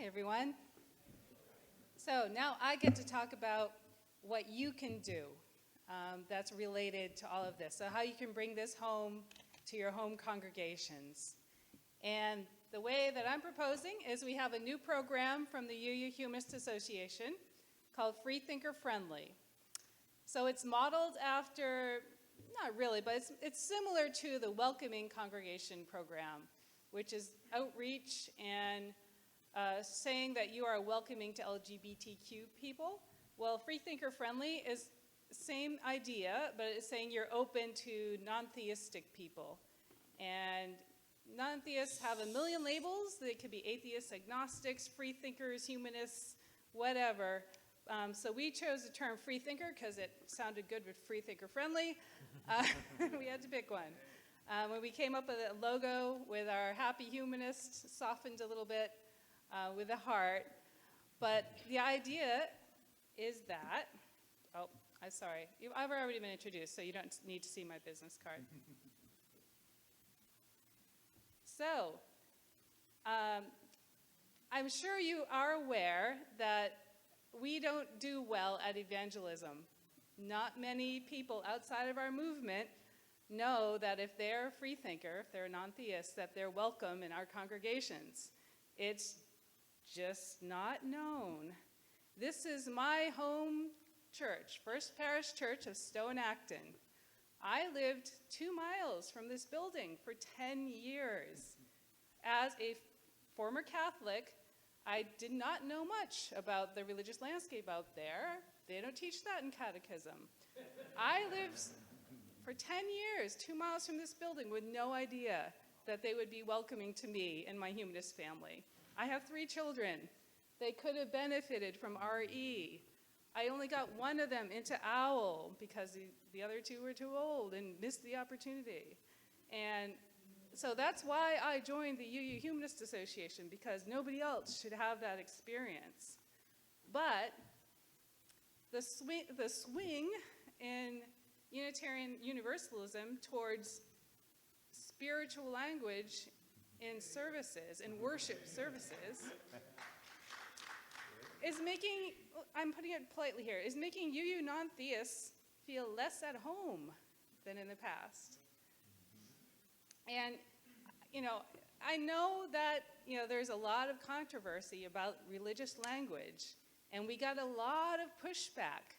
Hi, everyone. So now I get to talk about what you can do that's related to all of this. So how you can bring this home to your home congregations. And the way that I'm proposing is we have a new program from the UU Humanist Association called Freethinker Friendly. So it's modeled after, not really, but it's similar to the Welcoming Congregation program, which is outreach and saying that you are welcoming to LGBTQ people. Well, Freethinker Friendly is the same idea, but it's saying you're open to non-theistic people. And non-theists have a million labels. They could be atheists, agnostics, freethinkers, humanists, whatever. So we chose the term freethinker because it sounded good with Freethinker Friendly. We had to pick one. When we came up with a logo with our happy humanist, softened a little bit with a heart. But the idea is that, oh, I'm sorry. I've already been introduced, so you don't need to see my business card. So, I'm sure you are aware that we don't do well at evangelism. Not many people outside of our movement know that if they're a freethinker, if they're a non-theist, that they're welcome in our congregations. It's just not known. This is my home church, First Parish Church of Stowe-Acton. I lived 2 miles from this building for 10 years. As a former Catholic, I did not know much about the religious landscape out there. They don't teach that in catechism. I lived for 10 years, 2 miles from this building, with no idea that they would be welcoming to me and my humanist family. I have 3 children. They could have benefited from RE. I only got one of them into OWL because the other 2 were too old and missed the opportunity. And so that's why I joined the UU Humanist Association, because nobody else should have that experience. But the swing in Unitarian Universalism towards spiritual language in services, in worship services, is making, I'm putting it politely here, is making UU non-theists feel less at home than in the past. And, I know that, there's a lot of controversy about religious language, and we got a lot of pushback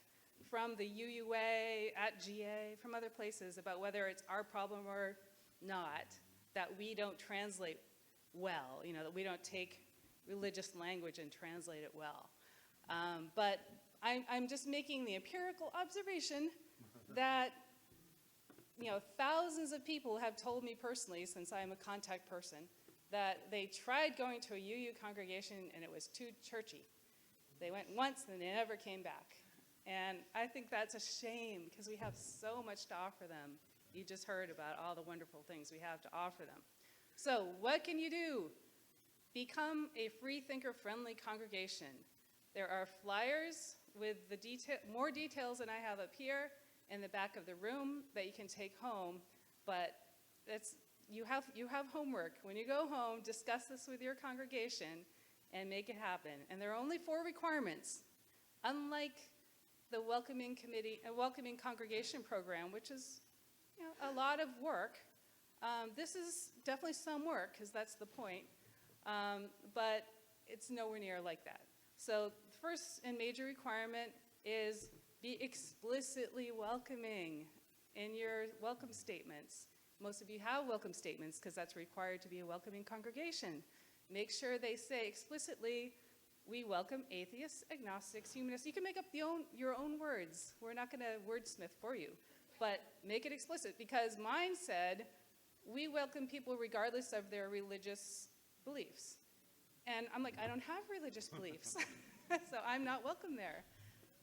from the UUA, at GA, from other places about whether it's our problem or not, that we don't translate well, that we don't take religious language and translate it well. But I'm just making the empirical observation that thousands of people have told me personally, since I'm a contact person, that they tried going to a UU congregation and it was too churchy. They went once and they never came back. And I think that's a shame, because we have so much to offer them. You just heard about all the wonderful things we have to offer them. So what can you do? Become a freethinker-friendly congregation. There are flyers with more details than I have up here in the back of the room that you can take home, but you have homework. When you go home, discuss this with your congregation and make it happen. And there are only 4 requirements, unlike the welcoming congregation program, which is a lot of work. This is definitely some work, because that's the point, but it's nowhere near like that. So the first and major requirement is be explicitly welcoming in your welcome statements. Most of you have welcome statements because that's required to be a welcoming congregation. Make sure they say explicitly, we welcome atheists, agnostics, humanists. You can make up your own words. We're not going to wordsmith for you, but make it explicit, because mine said, we welcome people regardless of their religious beliefs. And I'm like, I don't have religious beliefs, so I'm not welcome there.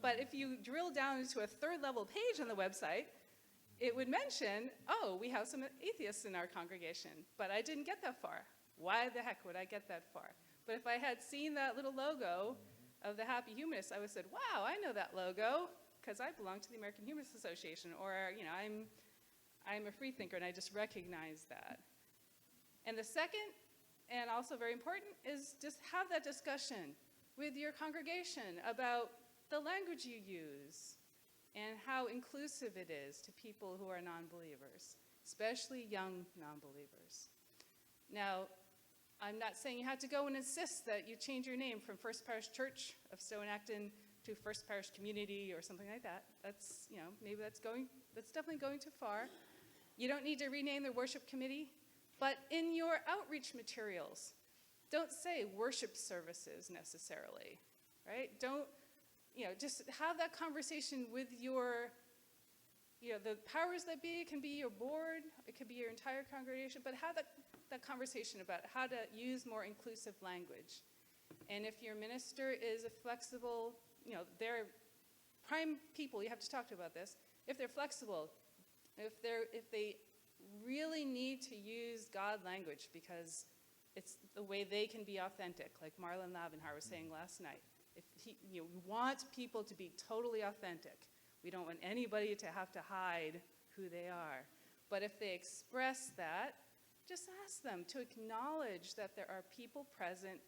But if you drill down into a 3rd level page on the website, it would mention, oh, we have some atheists in our congregation, but I didn't get that far. Why the heck would I get that far? But if I had seen that little logo of the Happy Humanists, I would have said, wow, I know that logo, because I belong to the American Humanist Association, or I'm a freethinker and I just recognize that. And the second and also very important, is just have that discussion with your congregation about the language you use and how inclusive it is to people who are non-believers, especially young non-believers. Now, I'm not saying you have to go and insist that you change your name from First Parish Church of Stowe and Acton to First Parish Community or something like that. That's, maybe that's definitely going too far. You don't need to rename the worship committee, but in your outreach materials, don't say worship services necessarily, right? Don't, just have that conversation with your, the powers that be. It can be your board, it could be your entire congregation, but have that conversation about how to use more inclusive language. And if your minister is a flexible, they're prime people you have to talk to about this. If they're flexible, if they really need to use God language because it's the way they can be authentic, like Marlon Lavenhar was saying last night. If we want people to be totally authentic. We don't want anybody to have to hide who they are. But if they express that, just ask them to acknowledge that there are people present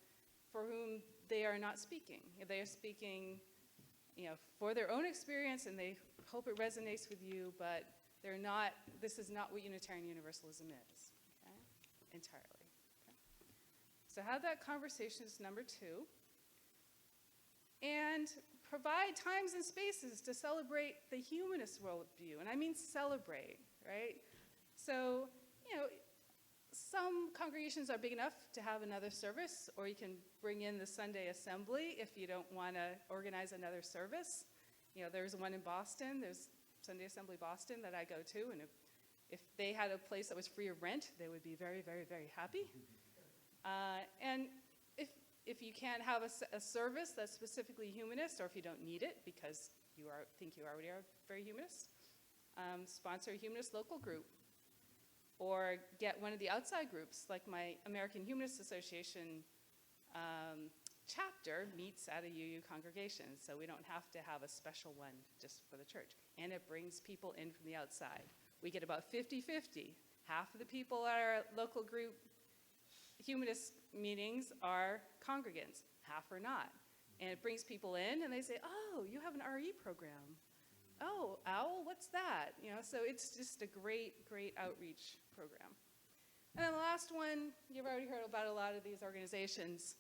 for whom they are not speaking. They are speaking, for their own experience, and they hope it resonates with you, but they're not. This is not what Unitarian Universalism is, okay? Entirely. Okay? So have that conversation is number 2. And provide times and spaces to celebrate the humanist worldview. And I mean celebrate, right? So, some congregations are big enough to have another service, or you can bring in the Sunday assembly if you don't want to organize another service. There's one in Boston. There's Sunday Assembly Boston that I go to, and if they had a place that was free of rent, they would be very, very, very happy. And if you can't have a service that's specifically humanist, or if you don't need it because you think you already are very humanist, sponsor a humanist local group. Or get one of the outside groups, like my American Humanist Association chapter meets at a UU congregation, so we don't have to have a special one just for the church. And it brings people in from the outside. We get about 50-50. Half of the people at our local group humanist meetings are congregants, half are not. And it brings people in, and they say, oh, you have an RE program. Oh, OWL, what's that? So it's just a great, great outreach program. And then the last one, you've already heard about a lot of these organizations.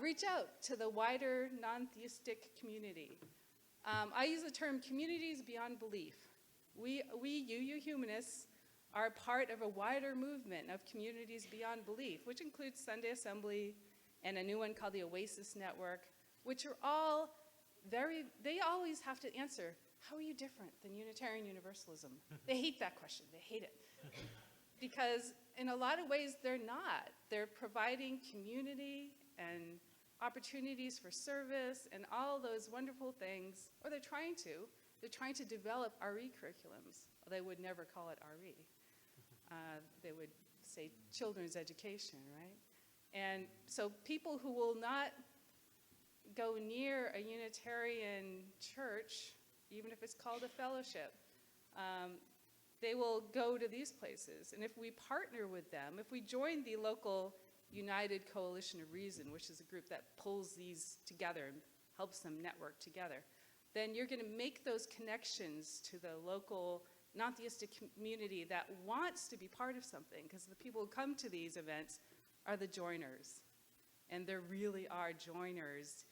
Reach out to the wider non-theistic community. I use the term communities beyond belief. We UU Humanists are part of a wider movement of communities beyond belief, which includes Sunday Assembly and a new one called the Oasis Network, which are all they always have to answer, how are you different than Unitarian Universalism? They hate that question. They hate it. Because in a lot of ways, they're not. They're providing community and opportunities for service and all those wonderful things, or they're trying to develop RE curriculums. They would never call it RE. They would say children's education, right? And so people who will not go near a Unitarian church, even if it's called a fellowship, they will go to these places. And if we partner with them, if we join the local United Coalition of Reason, which is a group that pulls these together and helps them network together, then you're going to make those connections to the local non-theistic community that wants to be part of something, because the people who come to these events are the joiners. And there really are joiners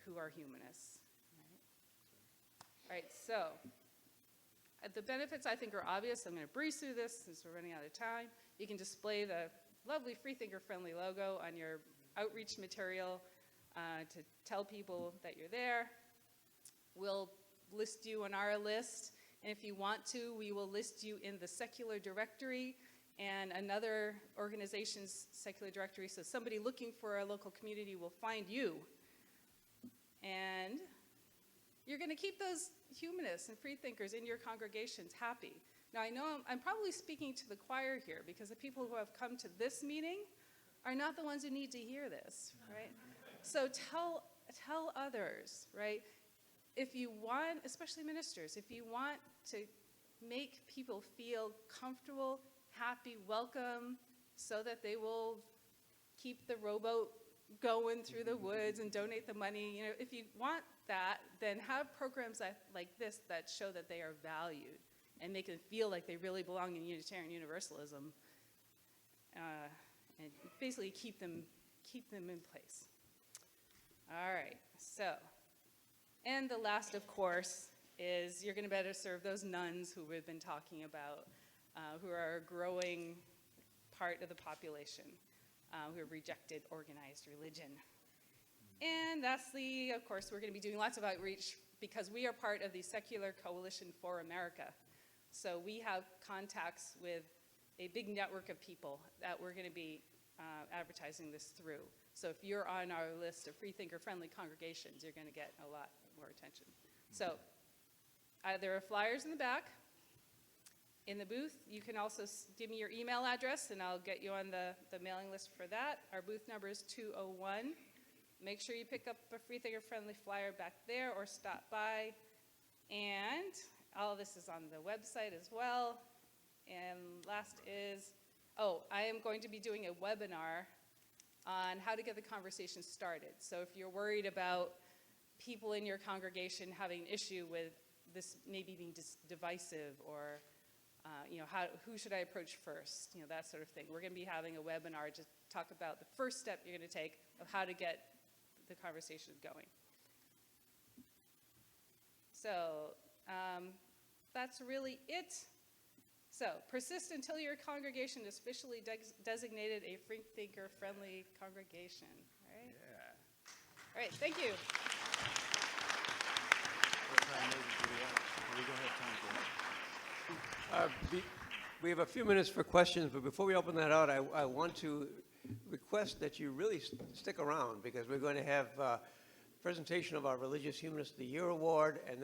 who are humanists. Right? All right, so the benefits I think are obvious. I'm going to breeze through this since we're running out of time. You can display the lovely Freethinker Friendly logo on your outreach material to tell people that you're there. We'll list you on our list, and if you want to, we will list you in the secular directory and another organization's secular directory, so somebody looking for a local community will find you. And you're going to keep those humanists and freethinkers in your congregations happy. Now, I know I'm probably speaking to the choir here, because the people who have come to this meeting are not the ones who need to hear this, right? So tell others, right? If you want, especially ministers, if you want to make people feel comfortable, happy, welcome, so that they will keep the rowboat going through the woods and donate the money. You know, if you want that, then have programs like this that show that they are valued and make them feel like they really belong in Unitarian Universalism, and basically keep them in place. All right, so, and the last, of course, is you're going to better serve those nuns who we've been talking about, who are a growing part of the population, who have rejected organized religion. And lastly, of course, we're going to be doing lots of outreach because we are part of the Secular Coalition for America. So we have contacts with a big network of people that we're going to be advertising this through. So if you're on our list of Freethinker Friendly congregations, you're going to get a lot more attention. So there are flyers in the back. In the booth, you can also give me your email address, and I'll get you on the mailing list for that. Our booth number is 201. Make sure you pick up a Freethinker Friendly flyer back there or stop by. And all of this is on the website as well. And last is, I am going to be doing a webinar on how to get the conversation started. So if you're worried about people in your congregation having an issue with this maybe being divisive, or who should I approach first, that sort of thing. We're going to be having a webinar to talk about the first step you're going to take of how to get the conversation going. So that's really it. So persist until your congregation is officially designated a Freethinker Friendly congregation. All right? Yeah. All right, thank you. What time is it? We don't have time for that. We have a few minutes for questions, but before we open that out, I want to request that you really stick around, because we're going to have a presentation of our Religious Humanist of the Year Award, and